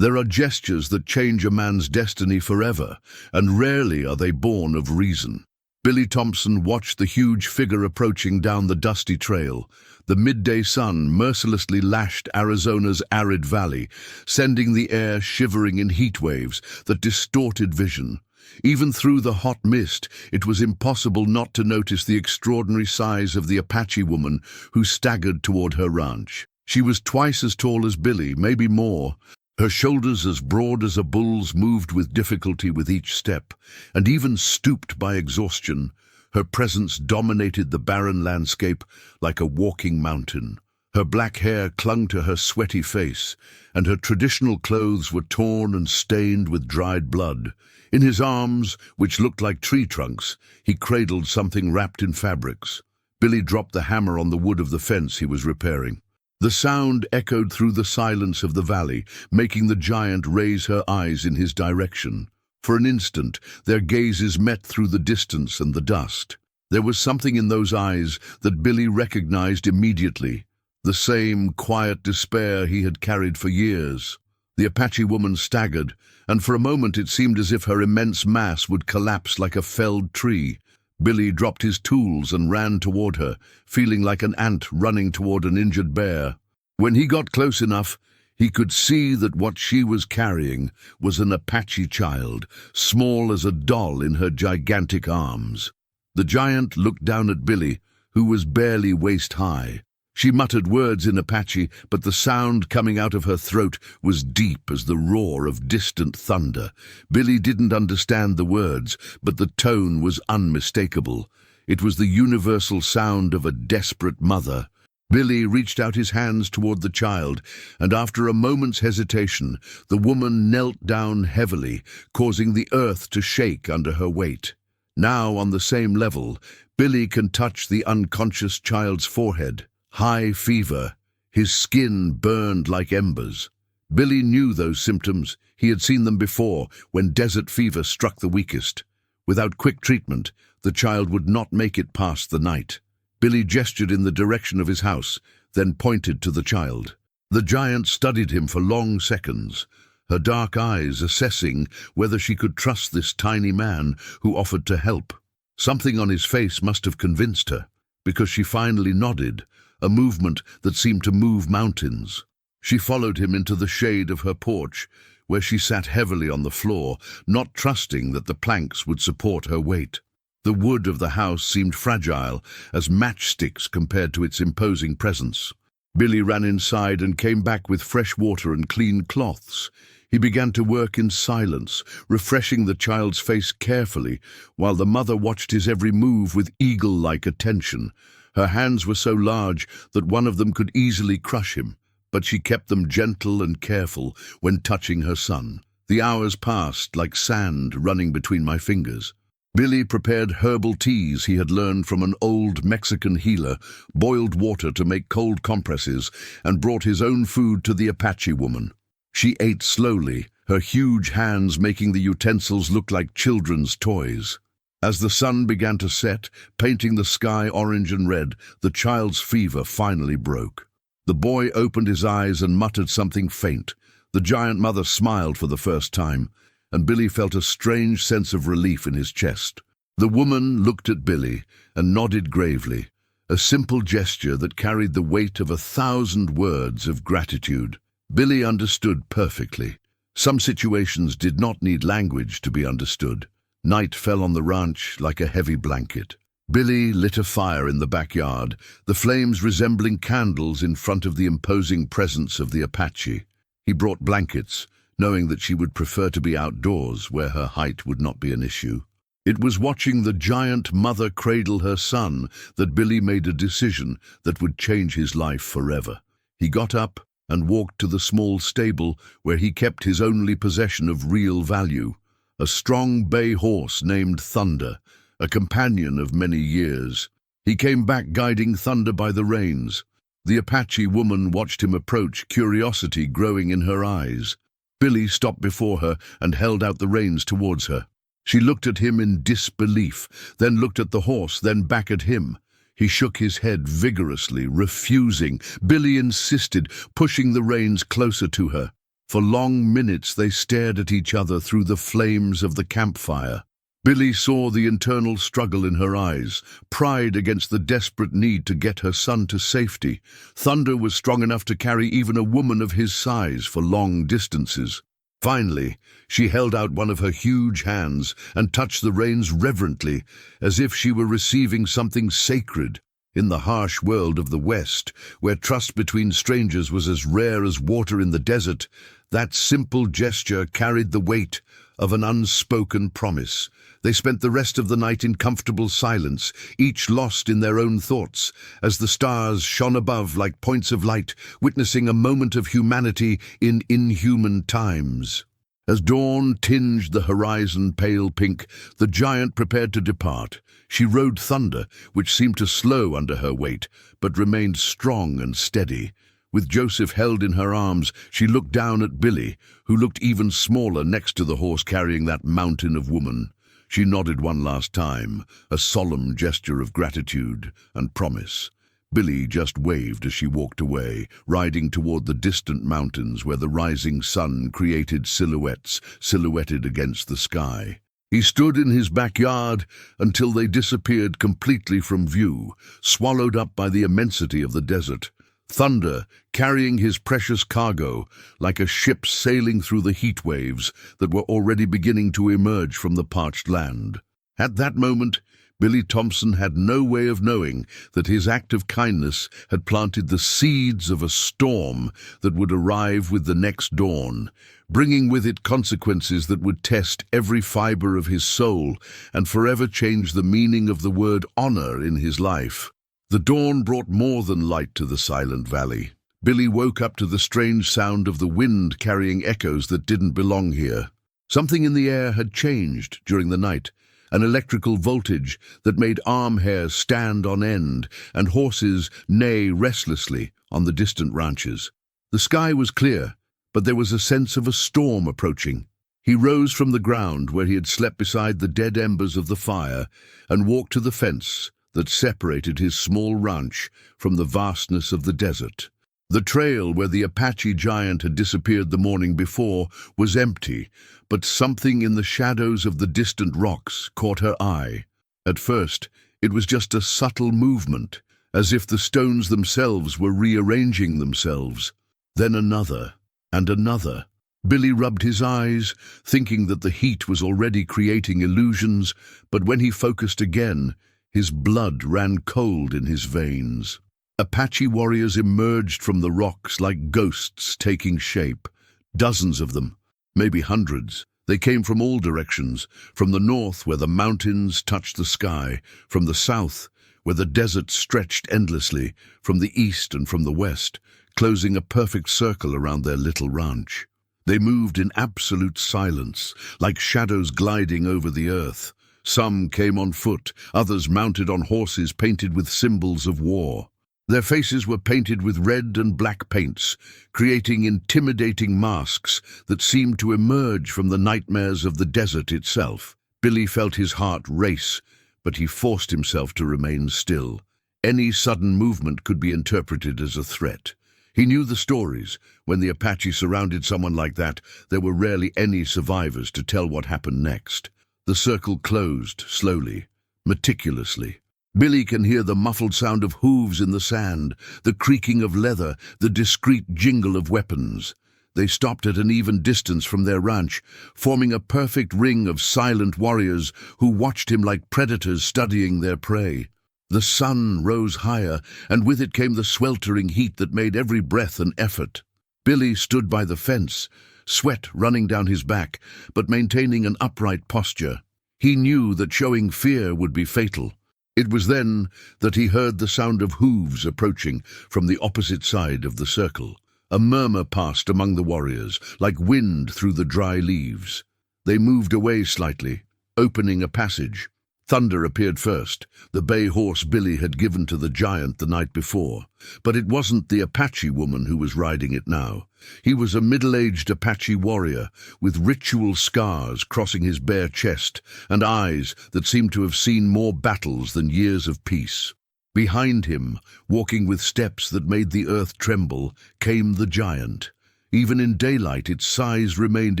There are gestures that change a man's destiny forever, and rarely are they born of reason. Billy Thompson watched the huge figure approaching down the dusty trail. The midday sun mercilessly lashed Arizona's arid valley, sending the air shivering in heat waves that distorted vision. Even through the hot mist, it was impossible not to notice the extraordinary size of the Apache woman who staggered toward her ranch. She was twice as tall as Billy, maybe more. Her shoulders as broad as a bull's moved with difficulty with each step, and even stooped by exhaustion, her presence dominated the barren landscape like a walking mountain. Her black hair clung to her sweaty face, and her traditional clothes were torn and stained with dried blood. In his arms, which looked like tree trunks, he cradled something wrapped in fabrics. Billy dropped the hammer on the wood of the fence he was repairing. The sound echoed through the silence of the valley, making the giant raise her eyes in his direction. For an instant, their gazes met through the distance and the dust. There was something in those eyes that Billy recognized immediately, the same quiet despair he had carried for years. The Apache woman staggered, and for a moment it seemed as if her immense mass would collapse like a felled tree. Billy dropped his tools and ran toward her, feeling like an ant running toward an injured bear. When he got close enough, he could see that what she was carrying was an Apache child, small as a doll in her gigantic arms. The giant looked down at Billy, who was barely waist-high. She muttered words in Apache, but the sound coming out of her throat was deep as the roar of distant thunder. Billy didn't understand the words, but the tone was unmistakable. It was the universal sound of a desperate mother. Billy reached out his hands toward the child, and after a moment's hesitation, the woman knelt down heavily, causing the earth to shake under her weight. Now, on the same level, Billy can touch the unconscious child's forehead. High fever. His skin burned like embers. Billy knew those symptoms. He had seen them before, when desert fever struck the weakest. Without quick treatment, the child would not make it past the night. Billy gestured in the direction of his house, then pointed to the child. The giant studied him for long seconds, her dark eyes assessing whether she could trust this tiny man who offered to help. Something on his face must have convinced her, because she finally nodded, a movement that seemed to move mountains. She followed him into the shade of her porch, where she sat heavily on the floor, not trusting that the planks would support her weight. The wood of the house seemed fragile as matchsticks compared to its imposing presence. Billy ran inside and came back with fresh water and clean cloths. He began to work in silence, refreshing the child's face carefully, while the mother watched his every move with eagle-like attention. Her hands were so large that one of them could easily crush him, but she kept them gentle and careful when touching her son. The hours passed like sand running between my fingers. Billy prepared herbal teas he had learned from an old Mexican healer, boiled water to make cold compresses, and brought his own food to the Apache woman. She ate slowly, her huge hands making the utensils look like children's toys. As the sun began to set, painting the sky orange and red, the child's fever finally broke. The boy opened his eyes and muttered something faint. The giant mother smiled for the first time, and Billy felt a strange sense of relief in his chest. The woman looked at Billy and nodded gravely, a simple gesture that carried the weight of 1,000 words of gratitude. Billy understood perfectly. Some situations did not need language to be understood. Night fell on the ranch like a heavy blanket. Billy lit a fire in the backyard, the flames resembling candles in front of the imposing presence of the Apache. He brought blankets, knowing that she would prefer to be outdoors where her height would not be an issue. It was watching the giant mother cradle her son that Billy made a decision that would change his life forever. He got up and walked to the small stable where he kept his only possession of real value, a strong bay horse named Thunder, a companion of many years. He came back guiding Thunder by the reins. The Apache woman watched him approach, curiosity growing in her eyes. Billy stopped before her and held out the reins towards her. She looked at him in disbelief, then looked at the horse, then back at him. He shook his head vigorously, refusing. Billy insisted, pushing the reins closer to her. For long minutes they stared at each other through the flames of the campfire. Billy saw the internal struggle in her eyes, pride against the desperate need to get her son to safety. Thunder was strong enough to carry even a woman of his size for long distances. Finally, she held out one of her huge hands and touched the reins reverently, as if she were receiving something sacred. In the harsh world of the West, where trust between strangers was as rare as water in the desert, that simple gesture carried the weight of an unspoken promise. They spent the rest of the night in comfortable silence, each lost in their own thoughts, as the stars shone above like points of light, witnessing a moment of humanity in inhuman times. As dawn tinged the horizon pale pink, the giant prepared to depart. She rode Thunder, which seemed to slow under her weight, but remained strong and steady. With Joseph held in her arms, she looked down at Billy, who looked even smaller next to the horse carrying that mountain of woman. She nodded one last time, a solemn gesture of gratitude and promise. Billy just waved as she walked away, riding toward the distant mountains where the rising sun created silhouettes silhouetted against the sky. He stood in his backyard until they disappeared completely from view, swallowed up by the immensity of the desert. Thunder, carrying his precious cargo, like a ship sailing through the heat waves that were already beginning to emerge from the parched land. At that moment, Billy Thompson had no way of knowing that his act of kindness had planted the seeds of a storm that would arrive with the next dawn, bringing with it consequences that would test every fiber of his soul and forever change the meaning of the word honor in his life. The dawn brought more than light to the silent valley. Billy woke up to the strange sound of the wind carrying echoes that didn't belong here. Something in the air had changed during the night, an electrical voltage that made arm hairs stand on end and horses neigh restlessly on the distant ranches. The sky was clear, but there was a sense of a storm approaching. He rose from the ground where he had slept beside the dead embers of the fire and walked to the fence that separated his small ranch from the vastness of the desert. The trail where the Apache giant had disappeared the morning before was empty, but something in the shadows of the distant rocks caught her eye. At first, it was just a subtle movement, as if the stones themselves were rearranging themselves. Then another, and another. Billy rubbed his eyes, thinking that the heat was already creating illusions, but when he focused again, his blood ran cold in his veins. Apache warriors emerged from the rocks like ghosts taking shape. Dozens of them, maybe hundreds. They came from all directions, from the north where the mountains touched the sky, from the south where the desert stretched endlessly, from the east and from the west, closing a perfect circle around their little ranch. They moved in absolute silence, like shadows gliding over the earth. Some came on foot, others mounted on horses painted with symbols of war. Their faces were painted with red and black paints, creating intimidating masks that seemed to emerge from the nightmares of the desert itself. Billy felt his heart race, but he forced himself to remain still. Any sudden movement could be interpreted as a threat. He knew the stories. When the Apache surrounded someone like that, there were rarely any survivors to tell what happened next. The circle closed, slowly, meticulously. Billy can hear the muffled sound of hooves in the sand, the creaking of leather, the discreet jingle of weapons. They stopped at an even distance from their ranch, forming a perfect ring of silent warriors who watched him like predators studying their prey. The sun rose higher, and with it came the sweltering heat that made every breath an effort. Billy stood by the fence, sweat running down his back, but maintaining an upright posture. He knew that showing fear would be fatal. It was then that he heard the sound of hooves approaching from the opposite side of the circle. A murmur passed among the warriors, like wind through the dry leaves. They moved away slightly, opening a passage. Thunder appeared first, the bay horse Billy had given to the giant the night before. But it wasn't the Apache woman who was riding it now. He was a middle-aged Apache warrior, with ritual scars crossing his bare chest and eyes that seemed to have seen more battles than years of peace. Behind him, walking with steps that made the earth tremble, came the giant. Even in daylight, its size remained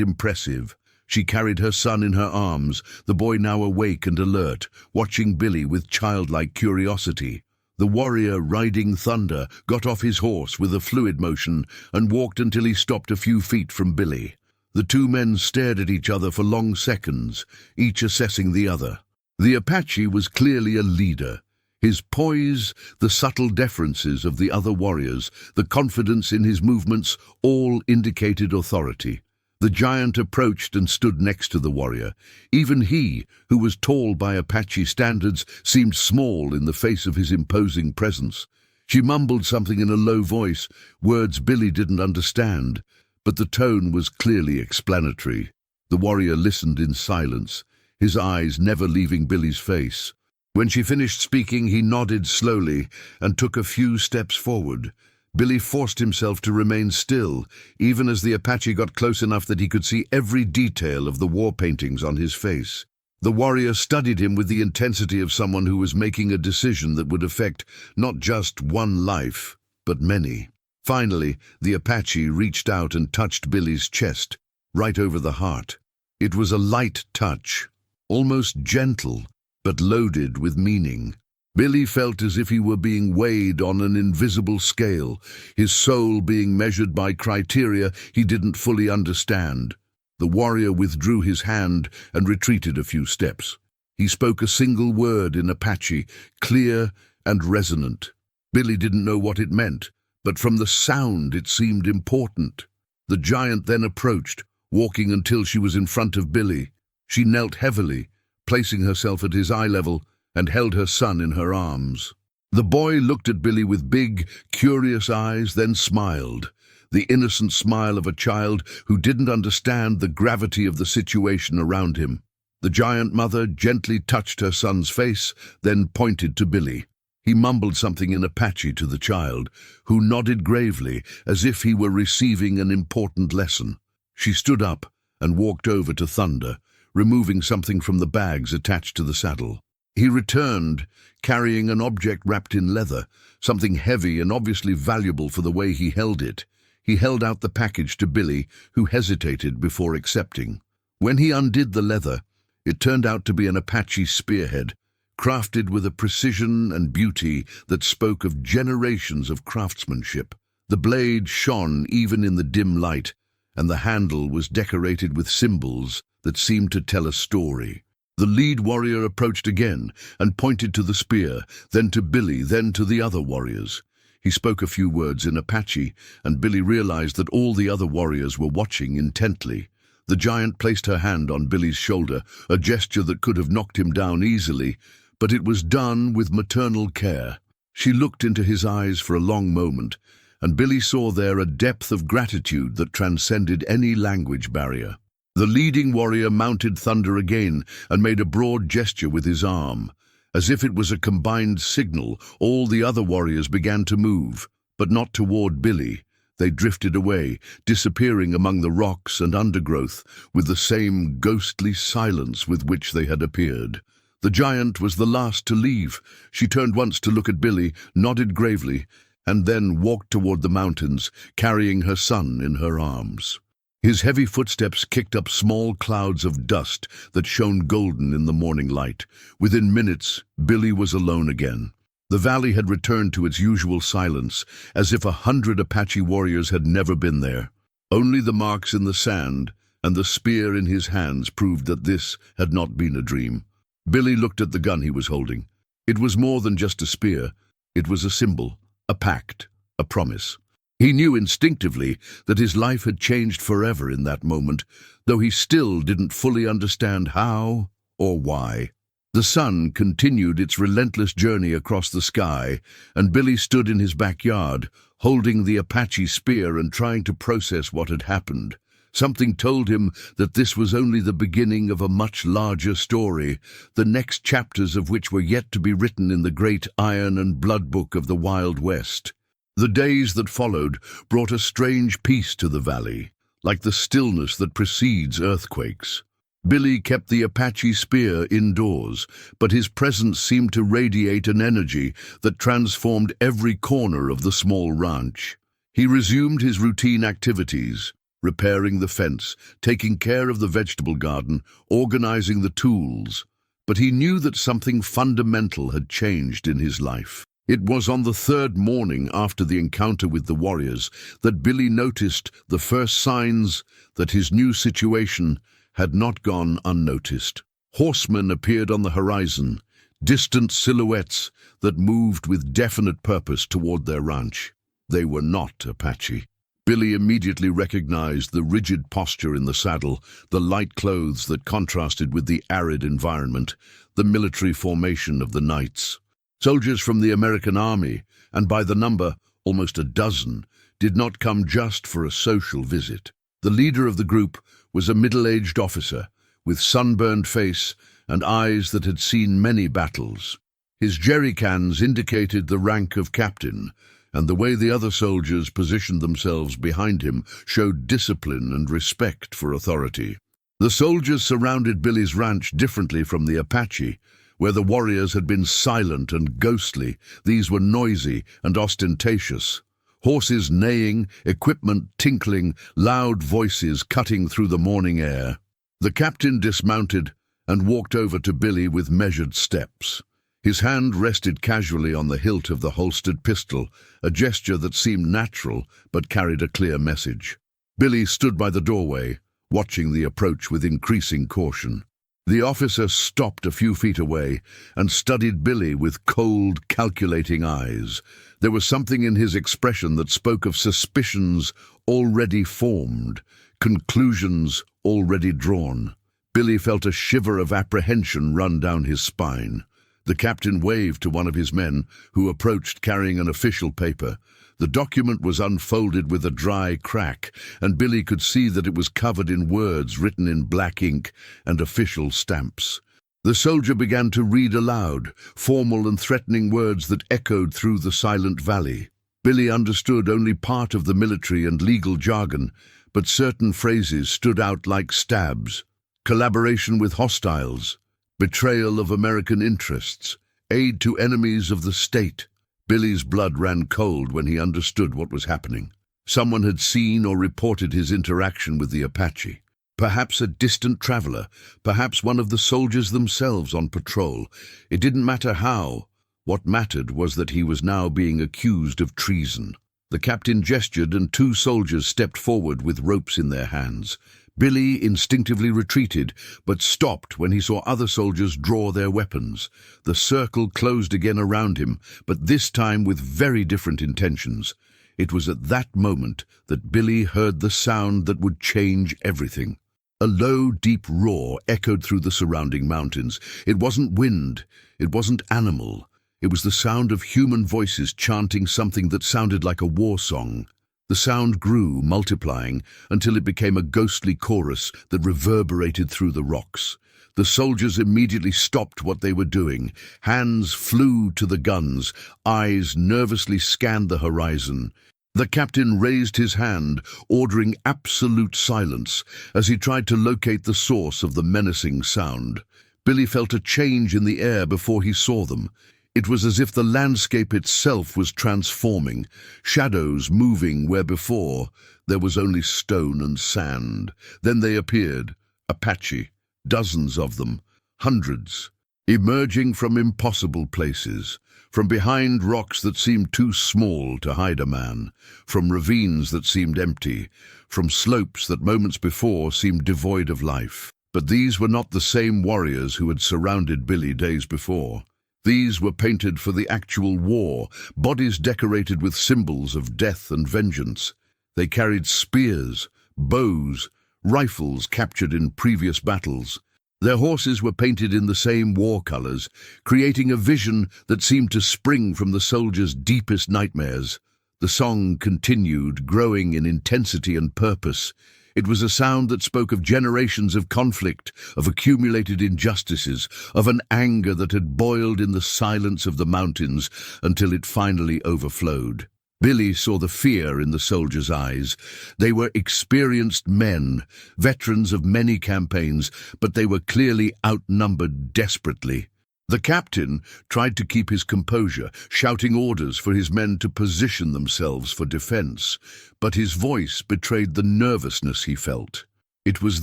impressive. She carried her son in her arms, the boy now awake and alert, watching Billy with childlike curiosity. The warrior riding Thunder got off his horse with a fluid motion and walked until he stopped a few feet from Billy. The two men stared at each other for long seconds, each assessing the other. The Apache was clearly a leader. His poise, the subtle deferences of the other warriors, the confidence in his movements, all indicated authority. The giant approached and stood next to the warrior. Even he, who was tall by Apache standards, seemed small in the face of his imposing presence. She mumbled something in a low voice, words Billy didn't understand, but the tone was clearly explanatory. The warrior listened in silence, his eyes never leaving Billy's face. When she finished speaking, he nodded slowly and took a few steps forward. Billy forced himself to remain still, even as the Apache got close enough that he could see every detail of the war paintings on his face. The warrior studied him with the intensity of someone who was making a decision that would affect not just one life, but many. Finally, the Apache reached out and touched Billy's chest, right over the heart. It was a light touch, almost gentle, but loaded with meaning. Billy felt as if he were being weighed on an invisible scale, his soul being measured by criteria he didn't fully understand. The warrior withdrew his hand and retreated a few steps. He spoke a single word in Apache, clear and resonant. Billy didn't know what it meant, but from the sound it seemed important. The giant then approached, walking until she was in front of Billy. She knelt heavily, placing herself at his eye level, and held her son in her arms. The boy looked at Billy with big, curious eyes, then smiled, the innocent smile of a child who didn't understand the gravity of the situation around him. The giant mother gently touched her son's face, then pointed to Billy. He mumbled something in Apache to the child, who nodded gravely as if he were receiving an important lesson. She stood up and walked over to Thunder, removing something from the bags attached to the saddle. He returned, carrying an object wrapped in leather, something heavy and obviously valuable for the way he held it. He held out the package to Billy, who hesitated before accepting. When he undid the leather, it turned out to be an Apache spearhead, crafted with a precision and beauty that spoke of generations of craftsmanship. The blade shone even in the dim light, and the handle was decorated with symbols that seemed to tell a story. The lead warrior approached again and pointed to the spear, then to Billy, then to the other warriors. He spoke a few words in Apache, and Billy realized that all the other warriors were watching intently. The giant placed her hand on Billy's shoulder, a gesture that could have knocked him down easily, but it was done with maternal care. She looked into his eyes for a long moment, and Billy saw there a depth of gratitude that transcended any language barrier. The leading warrior mounted Thunder again and made a broad gesture with his arm. As if it was a combined signal, all the other warriors began to move, but not toward Billy. They drifted away, disappearing among the rocks and undergrowth with the same ghostly silence with which they had appeared. The giant was the last to leave. She turned once to look at Billy, nodded gravely, and then walked toward the mountains, carrying her son in her arms. His heavy footsteps kicked up small clouds of dust that shone golden in the morning light. Within minutes, Billy was alone again. The valley had returned to its usual silence, as if 100 Apache warriors had never been there. Only the marks in the sand and the spear in his hands proved that this had not been a dream. Billy looked at the gun he was holding. It was more than just a spear. It was a symbol, a pact, a promise. He knew instinctively that his life had changed forever in that moment, though he still didn't fully understand how or why. The sun continued its relentless journey across the sky, and Billy stood in his backyard, holding the Apache spear and trying to process what had happened. Something told him that this was only the beginning of a much larger story, the next chapters of which were yet to be written in the great iron and blood book of the Wild West. The days that followed brought a strange peace to the valley, like the stillness that precedes earthquakes. Billy kept the Apache spear indoors, but his presence seemed to radiate an energy that transformed every corner of the small ranch. He resumed his routine activities, repairing the fence, taking care of the vegetable garden, organizing the tools. But he knew that something fundamental had changed in his life. It was on the third morning after the encounter with the warriors that Billy noticed the first signs that his new situation had not gone unnoticed. Horsemen appeared on the horizon, distant silhouettes that moved with definite purpose toward their ranch. They were not Apache. Billy immediately recognized the rigid posture in the saddle, the light clothes that contrasted with the arid environment, the military formation of the knights. Soldiers from the American Army, and by the number, almost a dozen, did not come just for a social visit. The leader of the group was a middle-aged officer, with sunburned face and eyes that had seen many battles. His jerrycans indicated the rank of captain, and the way the other soldiers positioned themselves behind him showed discipline and respect for authority. The soldiers surrounded Billy's ranch differently from the Apache, where the warriors had been silent and ghostly. These were noisy and ostentatious. Horses neighing, equipment tinkling, loud voices cutting through the morning air. The captain dismounted and walked over to Billy with measured steps. His hand rested casually on the hilt of the holstered pistol, a gesture that seemed natural but carried a clear message. Billy stood by the doorway, watching the approach with increasing caution. The officer stopped a few feet away and studied Billy with cold, calculating eyes. There was something in his expression that spoke of suspicions already formed, conclusions already drawn. Billy felt a shiver of apprehension run down his spine. The captain waved to one of his men, who approached carrying an official paper. The document was unfolded with a dry crack, and Billy could see that it was covered in words written in black ink and official stamps. The soldier began to read aloud, formal and threatening words that echoed through the silent valley. Billy understood only part of the military and legal jargon, but certain phrases stood out like stabs. Collaboration with hostiles, betrayal of American interests, aid to enemies of the state. Billy's blood ran cold when he understood what was happening. Someone had seen or reported his interaction with the Apache. Perhaps a distant traveler, perhaps one of the soldiers themselves on patrol. It didn't matter how. What mattered was that he was now being accused of treason. The captain gestured and two soldiers stepped forward with ropes in their hands. Billy instinctively retreated, but stopped when he saw other soldiers draw their weapons. The circle closed again around him, but this time with very different intentions. It was at that moment that Billy heard the sound that would change everything. A low, deep roar echoed through the surrounding mountains. It wasn't wind, it wasn't animal. It was the sound of human voices chanting something that sounded like a war song. The sound grew, multiplying, until it became a ghostly chorus that reverberated through the rocks. The soldiers immediately stopped what they were doing. Hands flew to the guns, eyes nervously scanned the horizon. The captain raised his hand, ordering absolute silence, as he tried to locate the source of the menacing sound. Billy felt a change in the air before he saw them. It was as if the landscape itself was transforming, shadows moving where before there was only stone and sand. Then they appeared, Apache, dozens of them, hundreds, emerging from impossible places, from behind rocks that seemed too small to hide a man, from ravines that seemed empty, from slopes that moments before seemed devoid of life. But these were not the same warriors who had surrounded Billy days before. These were painted for the actual war, bodies decorated with symbols of death and vengeance. They carried spears, bows, rifles captured in previous battles. Their horses were painted in the same war colors, creating a vision that seemed to spring from the soldiers' deepest nightmares. The song continued, growing in intensity and purpose. It was a sound that spoke of generations of conflict, of accumulated injustices, of an anger that had boiled in the silence of the mountains until it finally overflowed. Billy saw the fear in the soldiers' eyes. They were experienced men, veterans of many campaigns, but they were clearly outnumbered desperately. The captain tried to keep his composure, shouting orders for his men to position themselves for defense, but his voice betrayed the nervousness he felt. It was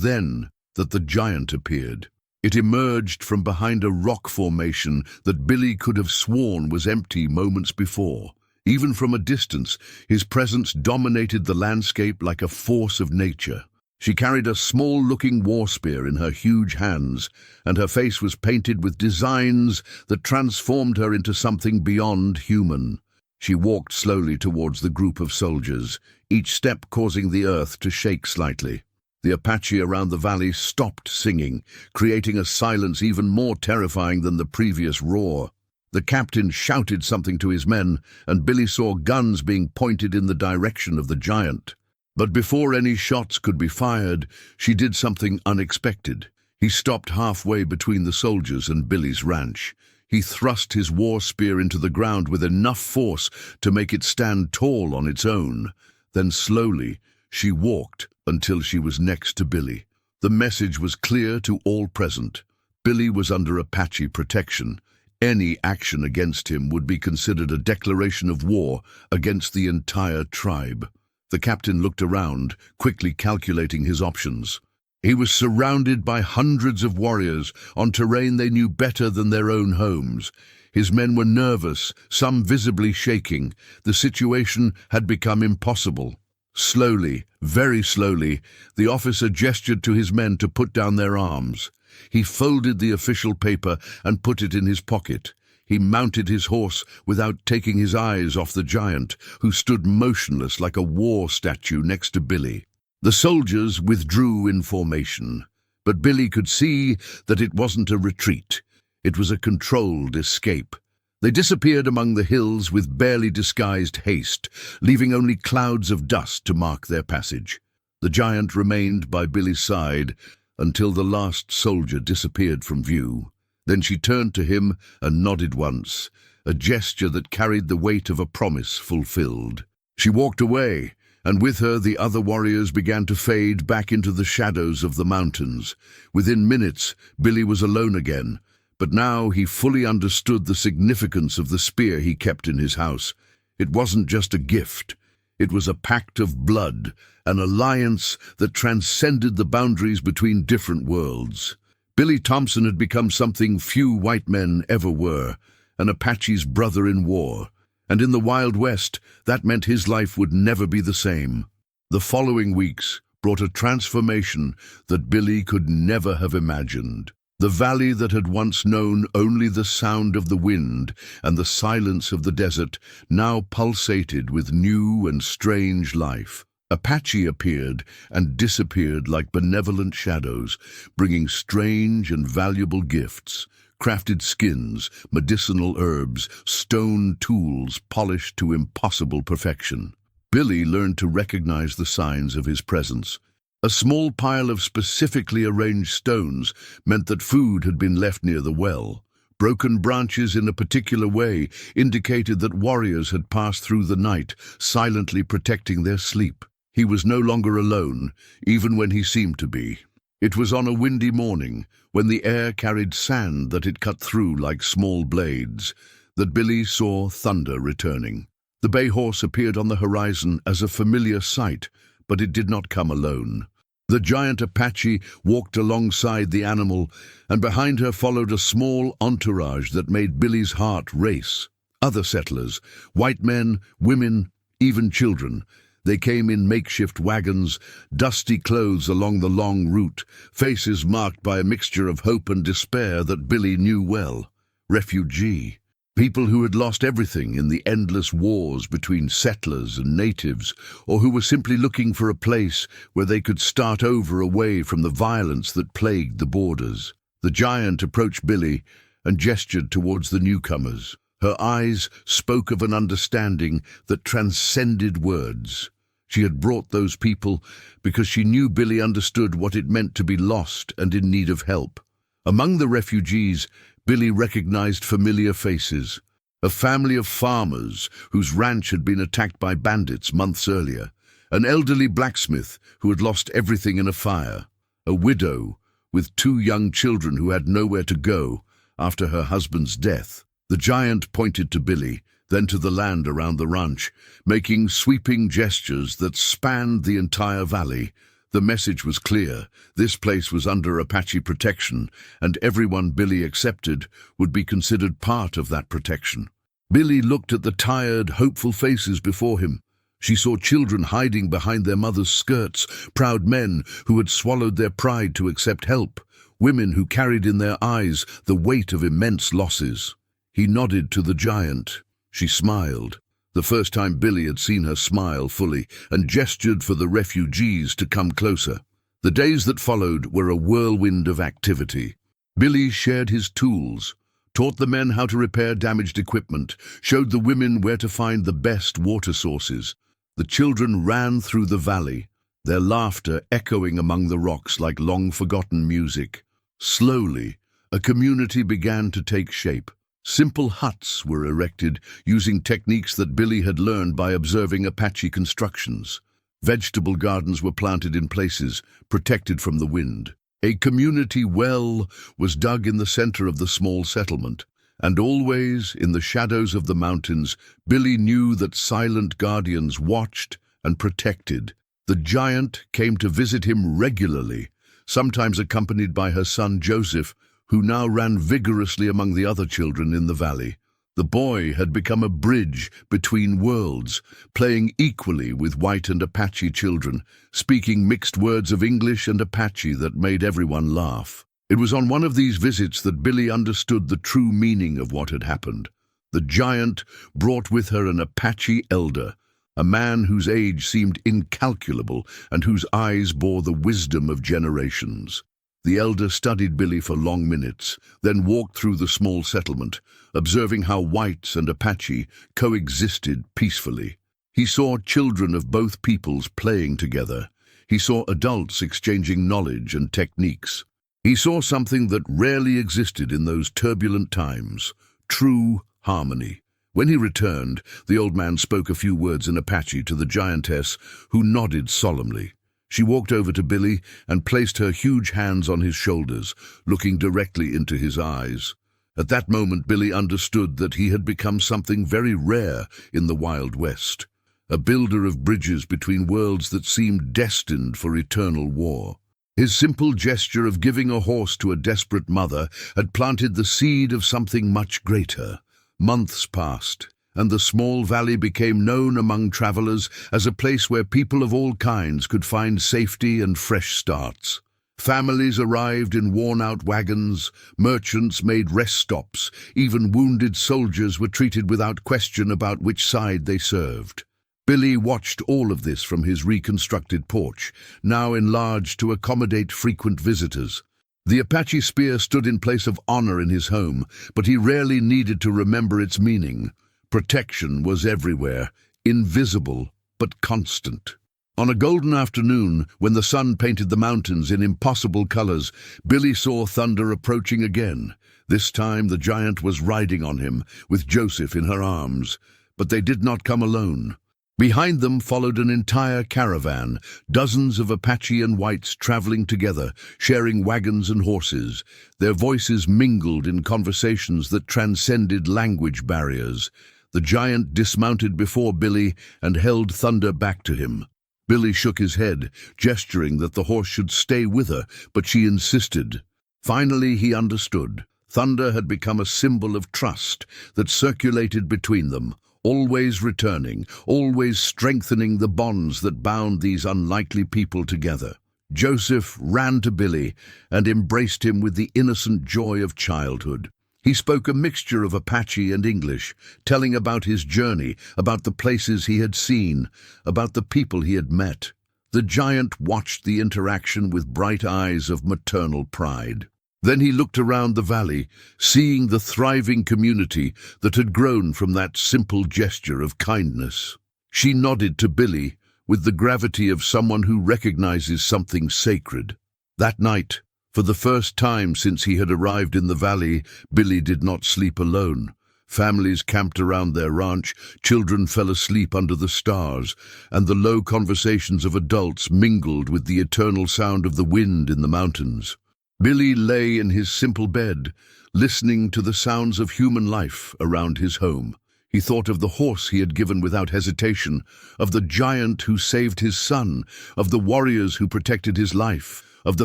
then that the giant appeared. It emerged from behind a rock formation that Billy could have sworn was empty moments before. Even from a distance, his presence dominated the landscape like a force of nature. She carried a small-looking war spear in her huge hands, and her face was painted with designs that transformed her into something beyond human. She walked slowly towards the group of soldiers, each step causing the earth to shake slightly. The Apache around the valley stopped singing, creating a silence even more terrifying than the previous roar. The captain shouted something to his men, and Billy saw guns being pointed in the direction of the giant. But before any shots could be fired, she did something unexpected. He stopped halfway between the soldiers and Billy's ranch. He thrust his war spear into the ground with enough force to make it stand tall on its own. Then slowly, she walked until she was next to Billy. The message was clear to all present. Billy was under Apache protection. Any action against him would be considered a declaration of war against the entire tribe. The captain looked around, quickly calculating his options. He was surrounded by hundreds of warriors on terrain they knew better than their own homes. His men were nervous, some visibly shaking. The situation had become impossible. Slowly, very slowly, the officer gestured to his men to put down their arms. He folded the official paper and put it in his pocket. He mounted his horse without taking his eyes off the giant, who stood motionless like a war statue next to Billy. The soldiers withdrew in formation, but Billy could see that it wasn't a retreat. It was a controlled escape. They disappeared among the hills with barely disguised haste, leaving only clouds of dust to mark their passage. The giant remained by Billy's side until the last soldier disappeared from view. Then she turned to him and nodded once, a gesture that carried the weight of a promise fulfilled. She walked away, and with her the other warriors began to fade back into the shadows of the mountains. Within minutes, Billy was alone again, but now he fully understood the significance of the spear he kept in his house. It wasn't just a gift. It was a pact of blood, an alliance that transcended the boundaries between different worlds. Billy Thompson had become something few white men ever were, an Apache's brother in war. And in the Wild West, that meant his life would never be the same. The following weeks brought a transformation that Billy could never have imagined. The valley that had once known only the sound of the wind and the silence of the desert now pulsated with new and strange life. Apache appeared and disappeared like benevolent shadows, bringing strange and valuable gifts, crafted skins, medicinal herbs, stone tools polished to impossible perfection. Billy learned to recognize the signs of his presence. A small pile of specifically arranged stones meant that food had been left near the well. Broken branches in a particular way indicated that warriors had passed through the night, silently protecting their sleep. He was no longer alone, even when he seemed to be. It was on a windy morning, when the air carried sand that it cut through like small blades, that Billy saw thunder returning. The bay horse appeared on the horizon as a familiar sight, but it did not come alone. The giant Apache walked alongside the animal, and behind her followed a small entourage that made Billy's heart race. Other settlers, white men, women, even children. They came in makeshift wagons, dusty clothes along the long route, faces marked by a mixture of hope and despair that Billy knew well. Refugee. People who had lost everything in the endless wars between settlers and natives, or who were simply looking for a place where they could start over away from the violence that plagued the borders. The giant approached Billy and gestured towards the newcomers. Her eyes spoke of an understanding that transcended words. She had brought those people because she knew Billy understood what it meant to be lost and in need of help. Among the refugees, Billy recognized familiar faces. A family of farmers whose ranch had been attacked by bandits months earlier. An elderly blacksmith who had lost everything in a fire. A widow with 2 young children who had nowhere to go. after her husband's death. The giant pointed to Billy, then to the land around the ranch, making sweeping gestures that spanned the entire valley. The message was clear. This place was under Apache protection, and everyone Billy accepted would be considered part of that protection. Billy looked at the tired, hopeful faces before him. She saw children hiding behind their mothers' skirts, proud men who had swallowed their pride to accept help, women who carried in their eyes the weight of immense losses. He nodded to the giant. She smiled, the first time Billy had seen her smile fully, and gestured for the refugees to come closer. The days that followed were a whirlwind of activity. Billy shared his tools, taught the men how to repair damaged equipment, showed the women where to find the best water sources. The children ran through the valley, their laughter echoing among the rocks like long-forgotten music. Slowly, a community began to take shape. Simple huts were erected using techniques that Billy had learned by observing Apache constructions. Vegetable gardens were planted in places, protected from the wind. A community well was dug in the center of the small settlement, and always, in the shadows of the mountains, Billy knew that silent guardians watched and protected. The giant came to visit him regularly, sometimes accompanied by her son Joseph, who now ran vigorously among the other children in the valley. The boy had become a bridge between worlds, playing equally with white and Apache children, speaking mixed words of English and Apache that made everyone laugh. It was on one of these visits that Billy understood the true meaning of what had happened. The giant brought with her an Apache elder, a man whose age seemed incalculable and whose eyes bore the wisdom of generations. The elder studied Billy for long minutes, then walked through the small settlement, observing how whites and Apache coexisted peacefully. He saw children of both peoples playing together. He saw adults exchanging knowledge and techniques. He saw something that rarely existed in those turbulent times: true harmony. When he returned, the old man spoke a few words in Apache to the giantess, who nodded solemnly. She walked over to Billy and placed her huge hands on his shoulders, looking directly into his eyes. At that moment, Billy understood that he had become something very rare in the Wild West, a builder of bridges between worlds that seemed destined for eternal war. His simple gesture of giving a horse to a desperate mother had planted the seed of something much greater. Months passed, and the small valley became known among travelers as a place where people of all kinds could find safety and fresh starts. Families arrived in worn-out wagons, merchants made rest stops, even wounded soldiers were treated without question about which side they served. Billy watched all of this from his reconstructed porch, now enlarged to accommodate frequent visitors. The Apache spear stood in place of honor in his home, but he rarely needed to remember its meaning. Protection was everywhere, invisible but constant. On a golden afternoon, when the sun painted the mountains in impossible colors, Billy saw Thunder approaching again. This time the giant was riding on him, with Joseph in her arms. But they did not come alone. Behind them followed an entire caravan, dozens of Apache and whites traveling together, sharing wagons and horses. Their voices mingled in conversations that transcended language barriers. The giant dismounted before Billy and held Thunder back to him. Billy shook his head, gesturing that the horse should stay with her, but she insisted. Finally, he understood. Thunder had become a symbol of trust that circulated between them, always returning, always strengthening the bonds that bound these unlikely people together. Joseph ran to Billy and embraced him with the innocent joy of childhood. He spoke a mixture of Apache and English, telling about his journey, about the places he had seen, about the people he had met. The giant watched the interaction with bright eyes of maternal pride. Then he looked around the valley, seeing the thriving community that had grown from that simple gesture of kindness. She nodded to Billy with the gravity of someone who recognizes something sacred. That night, for the first time since he had arrived in the valley, Billy did not sleep alone. Families camped around their ranch, children fell asleep under the stars, and the low conversations of adults mingled with the eternal sound of the wind in the mountains. Billy lay in his simple bed, listening to the sounds of human life around his home. He thought of the horse he had given without hesitation, of the giant who saved his son, of the warriors who protected his life, of the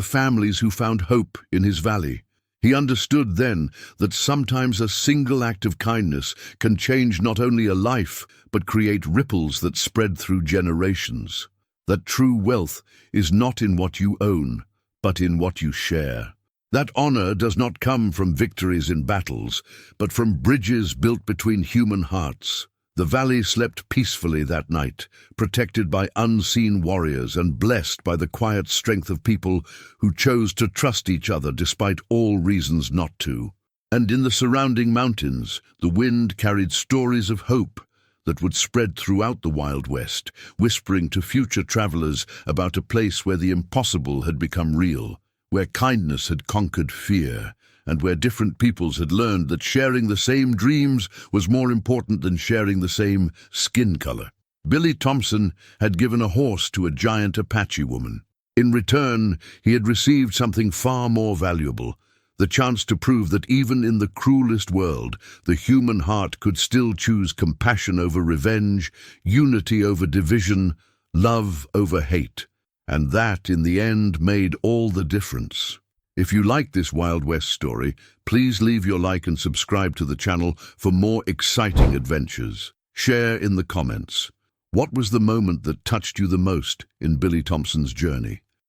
families who found hope in his valley. He understood then that sometimes a single act of kindness can change not only a life, but create ripples that spread through generations. That true wealth is not in what you own, but in what you share. That honor does not come from victories in battles, but from bridges built between human hearts. The valley slept peacefully that night, protected by unseen warriors and blessed by the quiet strength of people who chose to trust each other despite all reasons not to. And in the surrounding mountains, the wind carried stories of hope that would spread throughout the Wild West, whispering to future travelers about a place where the impossible had become real, where kindness had conquered fear, and where different peoples had learned that sharing the same dreams was more important than sharing the same skin color. Billy Thompson had given a horse to a giant Apache woman. In return, he had received something far more valuable, the chance to prove that even in the cruelest world, the human heart could still choose compassion over revenge, unity over division, love over hate. And that, in the end, made all the difference. If you like this Wild West story, please leave your like and subscribe to the channel for more exciting adventures. Share in the comments. What was the moment that touched you the most in Billy Thompson's journey?